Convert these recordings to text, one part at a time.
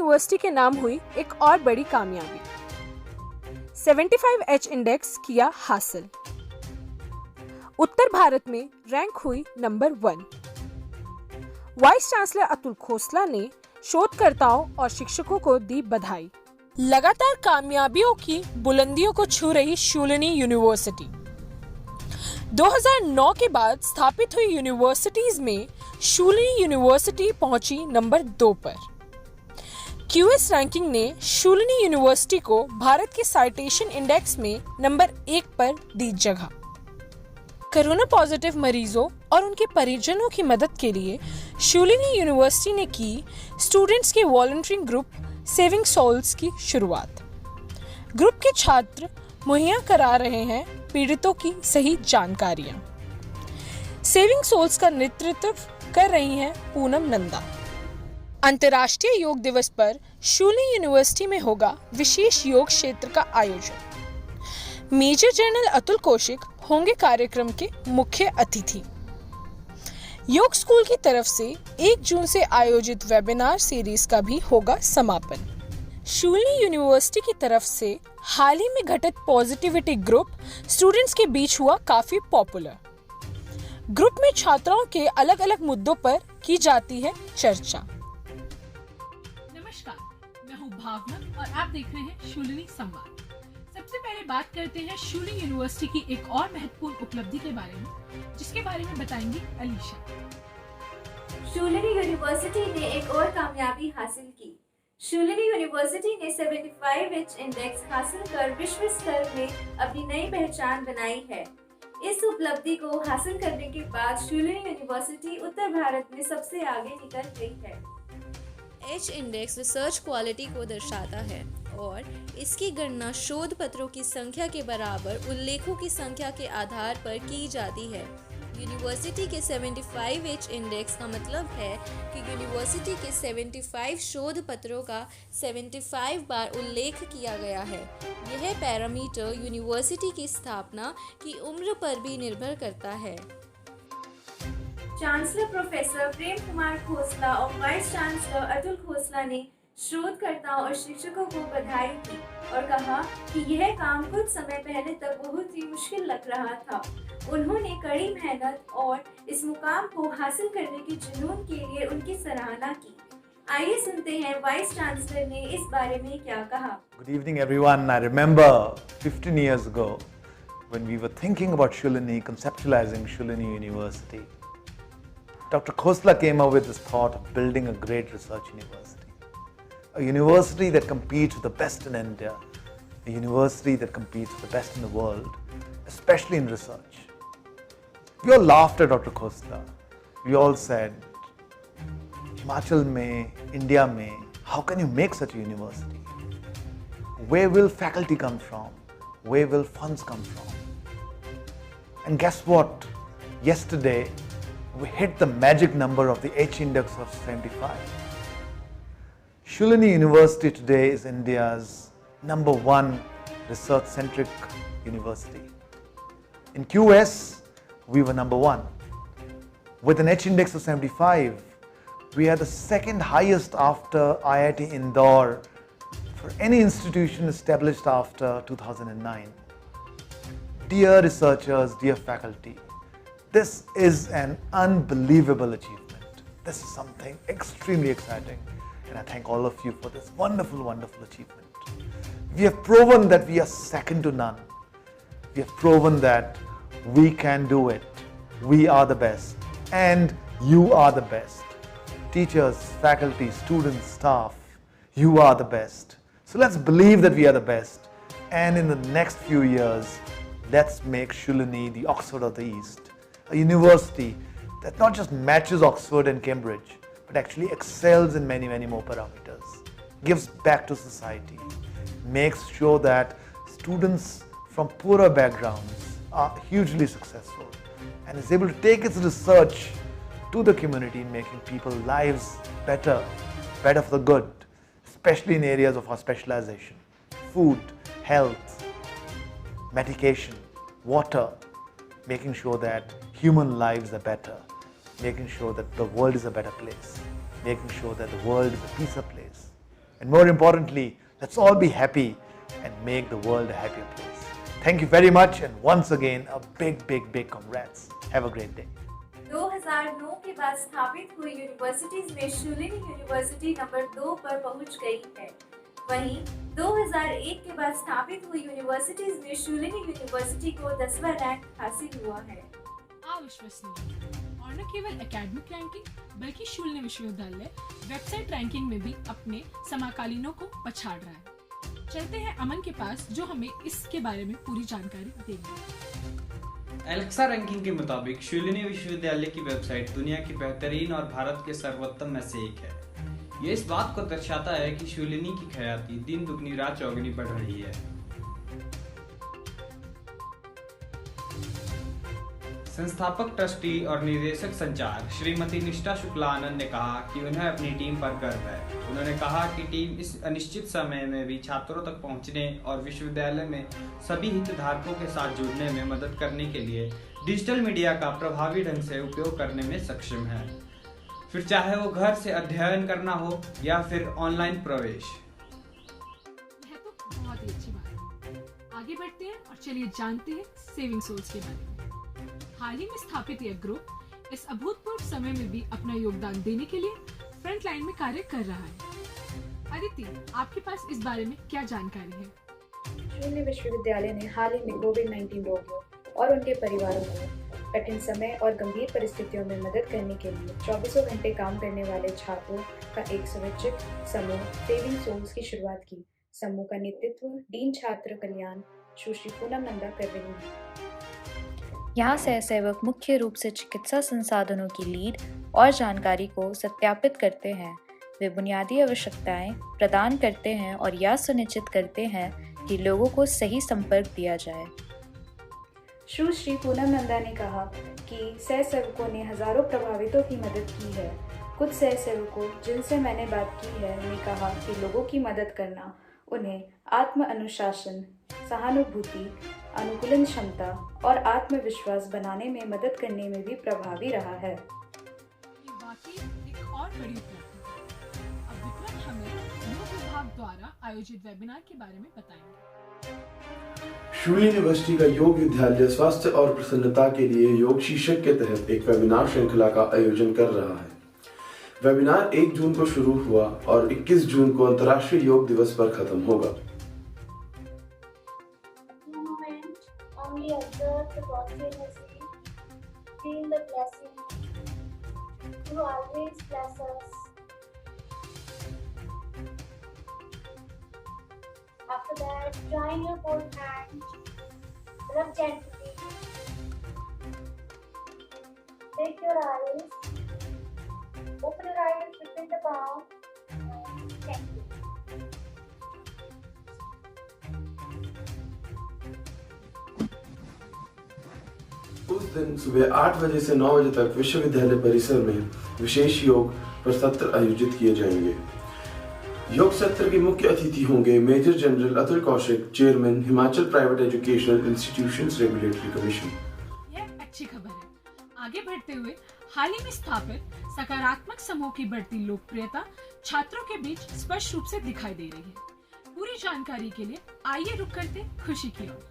University के नाम हुई एक और बड़ी कामयाबी, 75H इंडेक्स किया हासिल। उत्तर भारत में रैंक हुई number 1। Vice chancellor Atul Khosla ने शोधकर्ताओं और शिक्षकों को दी बधाई। लगातार कामयाबियों की बुलंदियों को छू रही शूलिनी यूनिवर्सिटी। 2009 के बाद स्थापित हुई यूनिवर्सिटीज में शूलिनी यूनिवर्सिटी पहुंची नंबर 2 पर। क्यूएस रैंकिंग ने शूलिनी यूनिवर्सिटी को भारत के साइटेशन इंडेक्स में नंबर 1 पर दी जगह। कोरोना पॉजिटिव मरीजों और उनके परिजनों की मदद के लिए शूलिनी यूनिवर्सिटी ने की स्टूडेंट्स के वॉलंटियरिंग ग्रुप सेविंग सोल्स की शुरुआत। ग्रुप के छात्र मुहैया करा रहे हैं पीड़ितों की सही जानकारियां। सेविंग सोल्स का नेतृत्व कर रही हैं पूनम नंदा। अंतर्राष्ट्रीय योग दिवस पर शूलिनी यूनिवर्सिटी में होगा विशेष योग क्षेत्र का आयोजन। मेजर जनरल अतुल कौशिक होंगे कार्यक्रम के मुख्य अतिथि। योग स्कूल की तरफ से 1 जून से आयोजित वेबिनार सीरीज का भी होगा समापन। शूलिनी यूनिवर्सिटी की तरफ से हाल ही में घटित पॉजिटिविटी ग्रुप स्टूडेंट्स के बीच हुआ काफी पॉपुलर। ग्रुप में छात्राओं के अलग अलग मुद्दों पर की जाती है चर्चा। नमस्कार, मैं हूँ भावना और आप देख रहे हैं शूलिनी संवाद। सबसे पहले बात करते हैं शूलिनी यूनिवर्सिटी की एक और महत्वपूर्ण उपलब्धि के बारे में, जिसके बारे में बताएंगी अलीशा। शूलिनी यूनिवर्सिटी ने एक और कामयाबी हासिल की। शूलिनी यूनिवर्सिटी ने 75H इंडेक्स हासिल कर विश्व स्तर में अपनी नई पहचान बनाई है। इस उपलब्धि को हासिल करने के बाद शूलिनी यूनिवर्सिटी उत्तर भारत में सबसे आगे निकल गई है। एच इंडेक्स रिसर्च क्वालिटी को दर्शाता है और इसकी गणना शोध पत्रों की संख्या के बराबर उल्लेखों की संख्या के आधार पर की जाती है। यूनिवर्सिटी के 75H इंडेक्स का मतलब है कि यूनिवर्सिटी के 75 शोध पत्रों का 75 बार उल्लेख किया गया है। यह पैरामीटर यूनिवर्सिटी की स्थापना की उम्र पर भी निर्भर करता है। चांसलर प्रोफेसर प्रेम कुमार खोसला और वाइस चांसलर अतुल खोसला ने शोधकर्ताओं और शिक्षकों को बधाई दी और कहा कि यह काम कुछ समय पहले तक बहुत ही मुश्किल लग रहा था। उन्होंने कड़ी मेहनत और इस मुकाम को हासिल करने के जुनून के लिए उनकी सराहना की। आइए सुनते हैं वाइस चांसलर ने इस बारे में क्या कहा। Good evening everyone. I remember 15 years ago when we were thinking about Shulini, conceptualizing Shulini University. Dr. Khosla came up with this thought of building a great research university. A university that competes with the best in India, a university that competes with the best in the world, especially in research. We all laughed at Dr. Khosla. We all said, Himachal mein, India mein, how can you make such a university? Where will faculty come from? Where will funds come from? And guess what? Yesterday, we hit the magic number of the H index of 75. Shulini University today is India's number 1 research-centric university. In QS, we were number 1. With an H index of 75, we are the second highest after IIT Indore for any institution established after 2009. Dear researchers, dear faculty, this is an unbelievable achievement. This is something extremely exciting, and I thank all of you for this wonderful, wonderful achievement. We have proven that we are second to none. We have proven that we can do it. We are the best, and you are the best. Teachers, faculty, students, staff, you are the best. So let's believe that we are the best, and in the next few years, let's make Shulini the Oxford of the East. A university that not just matches Oxford and Cambridge, but actually excels in many, many more parameters, gives back to society, makes sure that students from poorer backgrounds are hugely successful, and is able to take its research to the community in making people's lives better, better for the good, especially in areas of our specialization: food, health, medication, water, making sure that human lives are better, making sure that the world is a better place, making sure that the world is a peacer place. And more importantly, let's all be happy and make the world a happier place. Thank you very much, and once again, a big congrats. Have a great day. 2009 के बाद स्थापित हुई universities में Shoolini university number 2 पर पहुंच गई है। वहीं 2001 के बाद स्थापित हुई यूनिवर्सिटीज में शूलिनी यूनिवर्सिटी को 10वां रैंक हासिल हुआ है। अविश्वसनीय। और न केवल एकेडमिक रैंकिंग बल्कि शूलिनी विश्वविद्यालय वेबसाइट रैंकिंग में भी अपने समकालीनों को पछाड़ रहा है। चलते हैं अमन के पास जो हमें इसके बारे में पूरी जानकारी देंगे। एलेक्सा रैंकिंग के मुताबिक शूलिनी विश्वविद्यालय की वेबसाइट दुनिया की बेहतरीन और भारत के सर्वोत्तम में से एक है। ये इस बात को दर्शाता है कि शूलिनी की ख्याति दिन दुगनी रात चौगुनी बढ़ रही है। संस्थापक ट्रस्टी और निदेशक संचार श्रीमती निष्ठा शुक्लानंद ने कहा कि उन्हें अपनी टीम पर गर्व है। उन्होंने कहा कि टीम इस अनिश्चित समय में भी छात्रों तक पहुंचने और विश्वविद्यालय में सभी हितधारकों के साथ जुड़ने में मदद करने के लिए डिजिटल मीडिया का प्रभावी ढंग से उपयोग करने में सक्षम है, फिर चाहे वो घर से अध्ययन करना हो या फिर ऑनलाइन प्रवेश। यह तो बहुत ही अच्छी बात है। आगे बढ़ते हैं और चलिए जानते हैं सेविंग सोल्स के बारे में। हाल ही में स्थापित यह ग्रुप इस अभूतपूर्व समय में भी अपना योगदान देने के लिए फ्रंट लाइन में कार्य कर रहा है। अदिति, आपके पास इस बारे में क्या जानकारी है? शूलिनी विश्वविद्यालय ने हाल ही में कोविड-19 रोगियों और उनके परिवारों को कठिन समय और गंभीर परिस्थितियों में मदद करने के लिए 24 घंटे काम करने वाले छात्रों का एक स्वैच्छिक समूह सेविंग सोल्स की शुरुआत की। समूह का नेतृत्व डीन छात्र कल्याण सुश्री पूनम नंदा कर रही है। यहाँ सहसेवक मुख्य रूप से चिकित्सा संसाधनों की लीड और जानकारी को सत्यापित करते हैं। वे बुनियादी आवश्यकताएं प्रदान करते हैं और यह सुनिश्चित करते हैं कि लोगों को सही संपर्क दिया जाए। सुश्री पूनम नंदा ने कहा कि सहसेवकों ने हजारों प्रभावितों की मदद की है। कुछ सहसेवकों जिनसे मैंने बात की है ने कहा कि लोगों की मदद करना उन्हें आत्म अनुशासन, सहानुभूति, अनुकूलन क्षमता और आत्मविश्वास बनाने में मदद करने में भी प्रभावी रहा है। ये वाकई एक और बड़ी उपलब्धि है। अब विक्रम हमें योग विभाग द्वारा आयोजित वेबिनार के बारे में बताएंगे। शूलिनी यूनिवर्सिटी का योग विद्यालय स्वास्थ्य और प्रसन्नता के लिए योग शीर्षक के तहत एक वेबिनार श्रृंखला का आयोजन कर रहा है। वेबिनार 1 जून को शुरू हुआ और 21 जून को अंतर्राष्ट्रीय योग दिवस पर खत्म होगा। Only observe the continuously, feel the blessing, you always bless us. After that, join your both hands, rub gently, take your eyes, open your eyes, repeat the palm, thank you. उस दिन सुबह 8 बजे से 9 बजे तक विश्वविद्यालय परिसर में विशेष योग पर सत्र आयोजित किए जाएंगे। योग सत्र के मुख्य अतिथि होंगे major general Atul Kaushik, chairman Himachal private educational institutions regulatory commission. यह अच्छी खबर है। आगे बढ़ते हुए हाल ही में स्थापित सकारात्मक समूह की बढ़ती लोकप्रियता छात्रों के बीच स्पष्ट रूप से दिखाई दे रही है। पूरी जानकारी के लिए आइए रुक करते खुशी की ओर।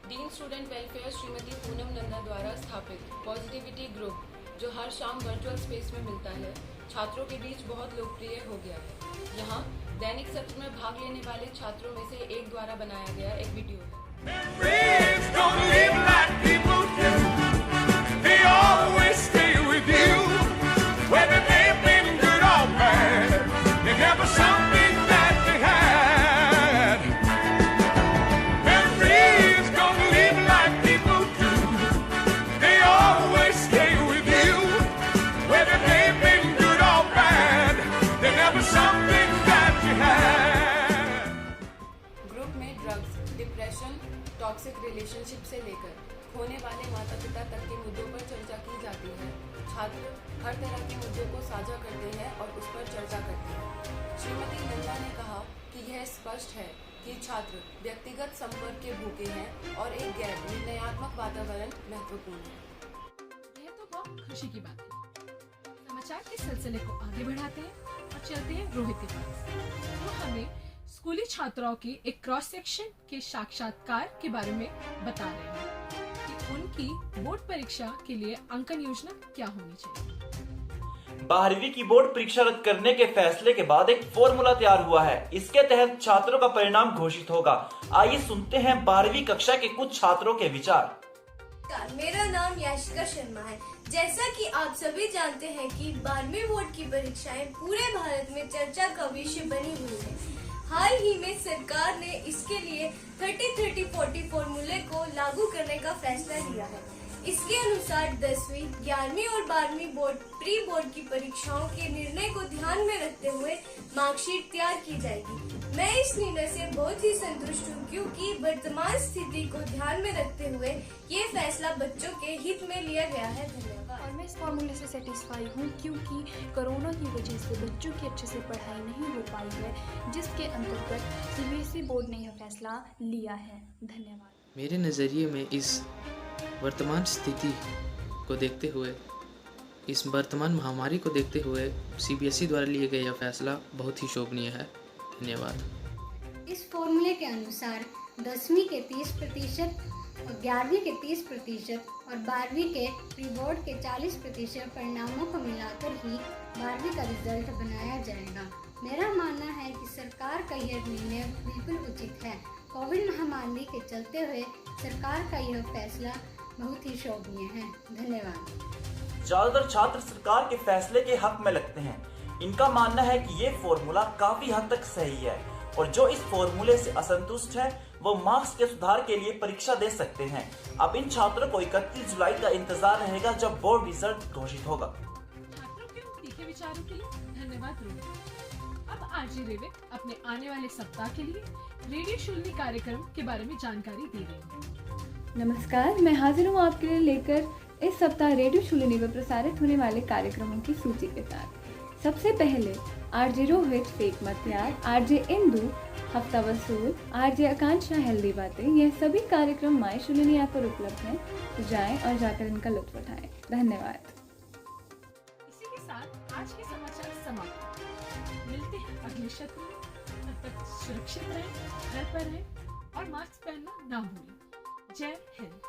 डीन स्टूडेंट वेलफेयर श्रीमती पूनम नंदा द्वारा स्थापित पॉजिटिविटी ग्रुप, जो हर शाम वर्चुअल स्पेस में मिलता है, छात्रों के बीच बहुत लोकप्रिय हो गया है। यहाँ दैनिक सत्र में भाग लेने वाले छात्रों में से एक द्वारा बनाया गया एक वीडियो टॉक्सिक रिलेशनशिप से लेकर खोने वाले माता पिता तक के मुद्दों पर चर्चा की जाती है। छात्र हर तरह के मुद्दों को साझा करते हैं और उस पर चर्चा करते हैं। श्रीमती नंदा ने कहा कि यह स्पष्ट है कि छात्र व्यक्तिगत संपर्क के भूखे हैं और एक गैर निर्णयात्मक वातावरण महत्वपूर्ण है। यह तो बहुत खुशी की बात है। समाचार के सिलसिले को आगे बढ़ाते हैं और अब चलते हैं रोहित के पास। वो हमें स्कूली छात्राओं के एक क्रॉस सेक्शन के साक्षात्कार के बारे में बता रहे हैं कि उनकी बोर्ड परीक्षा के लिए अंकन योजना क्या होनी चाहिए। 12वीं की बोर्ड परीक्षा रद्द करने के फैसले के बाद एक फॉर्मूला तैयार हुआ है। इसके तहत छात्रों का परिणाम घोषित होगा। आइए सुनते हैं 12वीं कक्षा के कुछ छात्रों के विचार। मेरा नाम याशिका शर्मा है। जैसा कि आप सभी जानते हैं कि 12वीं बोर्ड की परीक्षाएं पूरे भारत में चर्चा का विषय बनी हुई है। हाल ही में सरकार ने इसके लिए 30-30-40 फॉर्मूले को लागू करने का फैसला लिया है। इसके अनुसार 10वीं, 11वीं और 12वीं बोर्ड प्री बोर्ड की परीक्षाओं के निर्णय को ध्यान में रखते हुए मार्कशीट तैयार की जाएगी। मैं इस निर्णय से बहुत ही संतुष्ट हूँ, क्योंकि वर्तमान स्थिति को ध्यान में रखते हुए ये फैसला बच्चों के हित में लिया गया है। धन्यवाद। और मैं इस फॉर्मूले से सेटिस्फाई हूँ, क्योंकि कोरोना की वजह से बच्चों की अच्छे से पढ़ाई नहीं हो पाई है, जिसके अंतर्गत CBSE बोर्ड ने यह फैसला लिया है। धन्यवाद। मेरे नज़रिए में इस वर्तमान स्थिति को देखते हुए, इस वर्तमान महामारी को देखते हुए CBSE द्वारा लिए गए यह फैसला बहुत ही शोभनीय है। धन्यवाद। इस फॉर्मूले के अनुसार 10वीं के 30% और 11वीं के 30% और 12वीं के प्री बोर्ड के 40% परिणामों को मिलाकर ही 12वीं का रिजल्ट बनाया जाएगा। मेरा मानना है कि सरकार का यह निर्णय बिल्कुल उचित है। कोविड महामारी के चलते हुए सरकार का यह फैसला बहुत ही शोभनीय है। धन्यवाद। ज्यादातर छात्र सरकार के फैसले के हक में लगते हैं। इनका मानना है कि ये फॉर्मूला काफी हद तक सही है, और जो इस फॉर्मूले से असंतुष्ट है वो मार्क्स के सुधार के लिए परीक्षा दे सकते हैं। अब इन छात्रों को 31 जुलाई का इंतजार रहेगा, जब बोर्ड रिजल्ट घोषित होगा। छात्रों के उन तीखे विचारों के लिए धन्यवाद रोहित। अब आरजे रेविक अपने आने वाले सप्ताह के लिए रेडियो शूलिनी कार्यक्रम के बारे में जानकारी दे रही है। नमस्कार, मैं हाजिर हूँ आपके लिए लेकर इस सप्ताह रेडियो शूलिनी में प्रसारित होने वाले कार्यक्रमों की सूची के साथ। सबसे पहले आरजे रोहित फेक मत यार, आरजे इंदु हफ्ता वसूल, आरजे आकांक्षा हेल्दी बातें, यह सभी कार्यक्रम माय शूलिनी ऐप पर उपलब्ध हैं, तो जाएं और जाकर इनका लुत्फ उठाएं। धन्यवाद। इसी के साथ आज के समाचार समाप्त। मिलते हैं अगले सत्र में। तब तक सुरक्षित रहें, घर पर रहें और मास्क पहनना ना भूलें। जय हिंद।